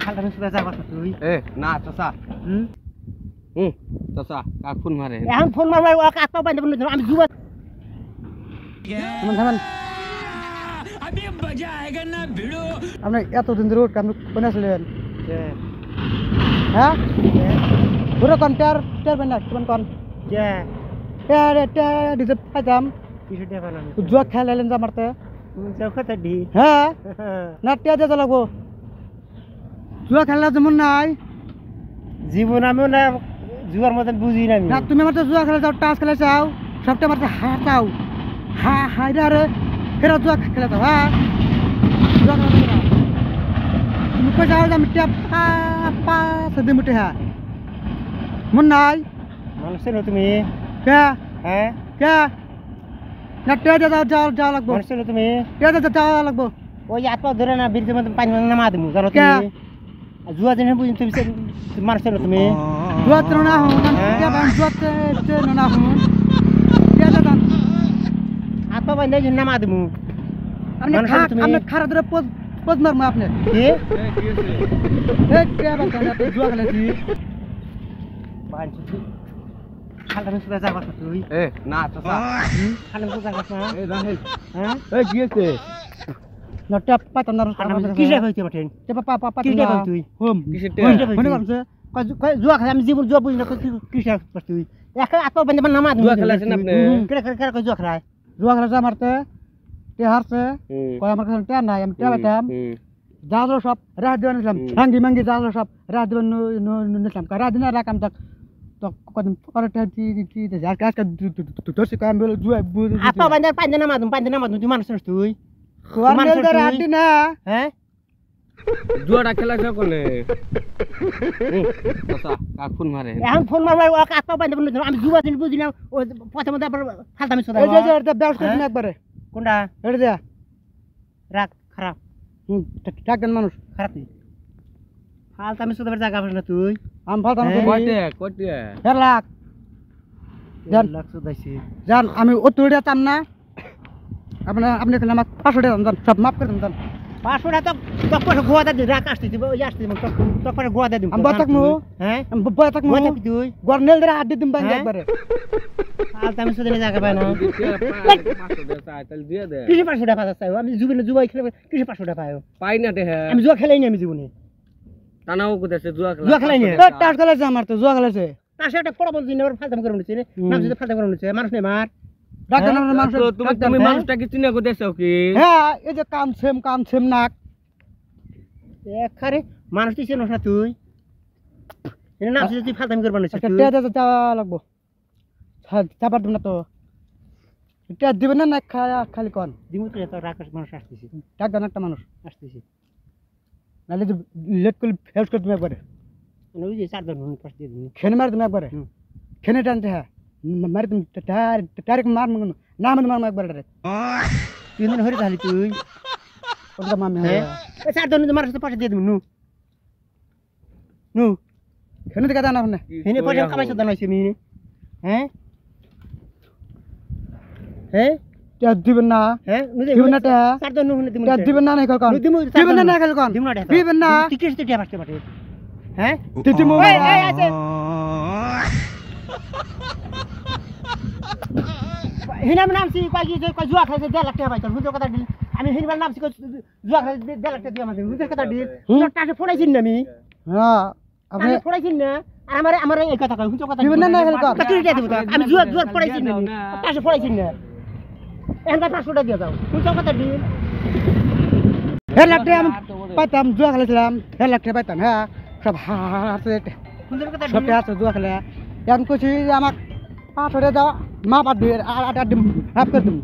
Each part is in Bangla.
খালটা সুদা যাবা তুই এ না চাচা চাচা কাক ফোন মারে এখন ফোন মারবার ওকে আত্মা বাইন্দে বন্ধ আমি জুয়া থামেন अभी मजा आएगा ना भिड़ो আপনি এতদিন ধরে আপনি কোনে আসলেন হ্যাঁ পুরো কন্টার টার বানা কোন কোন যে টার দিতে পাইতাম কিছু দেবা না জুয়া খেলালেন যা মারতে যাও কথা দি হ্যাঁ না টিয়া দিতে লাগবো জুয়া খেলা যেমন নাই জীবন আমিও না জুয়ার মতন বুঝি না আমি না তুমি মারতে জুয়া খেলা যাও টাস খেলা যাও সবটা মারতে হাতাও হাই রে ফেরা জুয়া খেলা যাও হ্যাঁ জুয়া খেলা যাও তুমি কই যাও আমি টিয়া পা সদে মুটে হ্যাঁ মন নাই মানুষের তুমি কে হ্যাঁ কে না টিয়া যাও লাগবো মানুষের তুমি টিয়া যাও লাগবো ওই আত্মা ধরে না বীরদের মতন পানি নামা দিমু জানো তুমি জুয়া দিনে বুঝি তুমি মানুষের তুমি জুয়া তো না হো টিয়া বান জুয়া তো না হো টিয়া যাও আত্মা বাইন্দে নামা দিমু আপনি খারাপ ধরে পোজ মারমু আপনি কি এ টিয়া বান জুয়া খেলেছি বানছি খালটা সুদা যাবা তুই এ না চাচা খালটা সুদা যাবা না এ রাহেল হ্যাঁ এ কি আছে না টিয়া পাইতাম না কিসে হইতে পারেন টিয়া পা কিসে পাই তুই হোম কিসের মনে করছে জুয়া খেলা আমি জীবন জুয়া বুঝি না কিসে পাস তুই একা আত্মা বাইন্দে নামা দিমু জুয়া খেলাছেন আপনি কেন জুয়া খেলায় জুয়া খেলা যা মারতে টিয়া হারছে কয় আমার কাছে টিয়া নাই আমি টিয়া পাইতাম যাও সব রাহ দিবান নিলাম ভাঙ্গি মাঙ্গি যাও সব রাহ দিবান নিলাম রাহ দিন রাখাম তক তক কদিন পরে টিয়া দি যার কাজ ধরছি কয় আমি জুয়া আত্মা বাইন্দে নামা দিমু তুই মানুষ তুই রাহ দি না হ্যাঁ জুয়াটা খেলাছ কোনে চাচা কাক ফোন মারে এখন ফোন মারবার ওকে আত্মা বাইন্দে বন্ধ আমি জুয়া দিন বুঝি না ও প্রথমে আবার ফালতামি সোদা এই যে এটা ব্যবস্থা তুমি একবারে কোনটা এটা দেয়া রাগ খারাপ টাকবেন মানুষ খারাপ নেই ফালতামি সোদাবার জায়গা পাস না তুই আমি ফালতাম কয়টা 1 লাখ জান লাখ সোদাইছি জান আমি অত দিতাম না আপনি খেলে আমার 500 টাকা দাম সব মাফ করে দাম 500 টাকা তো পয়সা গোয়া দে রাখ আসতে দিব ওই আসতে তো পয়সা গোয়া দে দিব আমি বতাকমু হ্যাঁ আমি বতাকমু তুই গর্নেল ধরে আড্ডি দিম বাইন্দে একবারে ফালতামি সোদালে জায়গা পায় না 500 টাকা চাই তাহলে দিয়ে দে কিসে 500 টাকা পাই আমি জীবনে জুয়াই খেলে কিসে 500 টাকা পাই পাই না দে আমি জুয়া খেলাই নি আমি জীবনে তানাও কোথাছে জুয়া জুয়া খেলাই নি টাস খেলাছে আমার তো জুয়া খেলাছে তাসে একটা পড়া বলছিস না ফালতামি করে নিছে নাম যদি ফালতামি করে নিছে মানুষ নেই মার ডাক্তার মানুষ তুমি মানুষটাকে চিনা কোথাছো কি হ্যাঁ এই যে কাম সেম নাক এখারে মানুষ তুই চেনস না তুই এর নাম যদি তুই ফালতামি করবা নিছে একটা টিয়া দিতে যাওয়া লাগবো চাপার দিব না তো টিয়া দিবেন না খালি কন দিমু তো এত রাক্ষস মানুষ আসতেছে ডাক্তার একটা মানুষ আসতেছে নাহলে যে লেট করলে ফেস করে তুমি একবারে ওই যে 4 জন পাশ দিয়ে দিমু খেনে মার তুমি একবারে খেনে টানতে হ্যাঁ মারি তুমি ডাইরেক্ট মার না মার একবারে ডাইরেক্ট 3 দিন হরে তাহলে তুই ওটা মামি হ্যাঁ ওই 4 জন মানুষ তো পাশ দিয়ে দিমু নু খেনে দেখা না আপনি হেনে পয়সা কামাইছ দানাইছে মি হ্যাঁ হ্যাঁ টিয়া দিবেন না হ্যাঁ দিবেন না টিয়া 4 জন নুনে দিমু টিয়া দিবেন না নাই কল দিবেন না নাই কল দিমু না দিবেন না তুই কিসতে টিয়া পাসতে পারে হ্যাঁ দিদিমু এই আছে হিনাম নামছি কই জুয়া খেলে 1.5 লাখ টাকা পাইতাম হুজুর কথা দিল আমি হিনাম নামছি জুয়া খেলে 1.5 লাখ টাকা দিয়ে আমাদের হুজুর কথা দিল টাকা ফোড়াইছিস না আমি হ্যাঁ আপনি ফোড়াইছিস না আর আমার এই কথা কই হুজুর কথা দিবেন না নাই কল টাকা দিয়ে দেব আমি জুয়া ফোড়াইছিস না টাকা ফোড়াইছিস না এন্ডা 500 টাকা দিয়ে দাও হুজুর কথা দিল 1 লাখ টাকা আমি পাইতাম জুয়া খেলেছিলাম 1 লাখ টাকা পাইতাম হ্যাঁ সব হাতে হুজুর কথা সব আছে জুয়া খেলে এখন কইছি আমার 500 টাকা দাও মা বাদ দিয়ে আর দিম হাফ করে দিম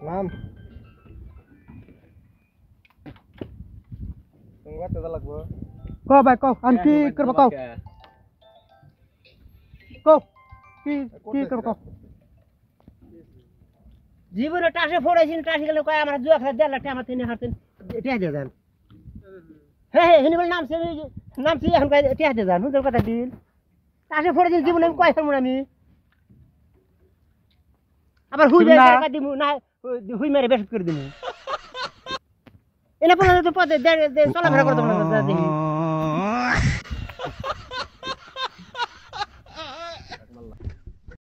নাম তুমি কত লাগবো কো ভাই কো আমি কি করব কো কি করব কো জীবনে টাকা ফোড়াইছিস টাকা গেলে কয় আমার জুয়া খেলে 1.5 লাখ টাকা আমার তিনি হাতেন এটা দিয়ে দেন হ্যাঁ হিনি বল নামছি এখন কয় এটা দিয়ে দেন হুজুর কথা দিল টাকা ফোড়াইছিস জীবনে কয় ফেলমু আমি আবার হুই মেরে টাকা দিমু না হুই মেরে বেশত করে দিমু এনে পড়লে তো পথে চলাফেরা করতে পারবো না দেখি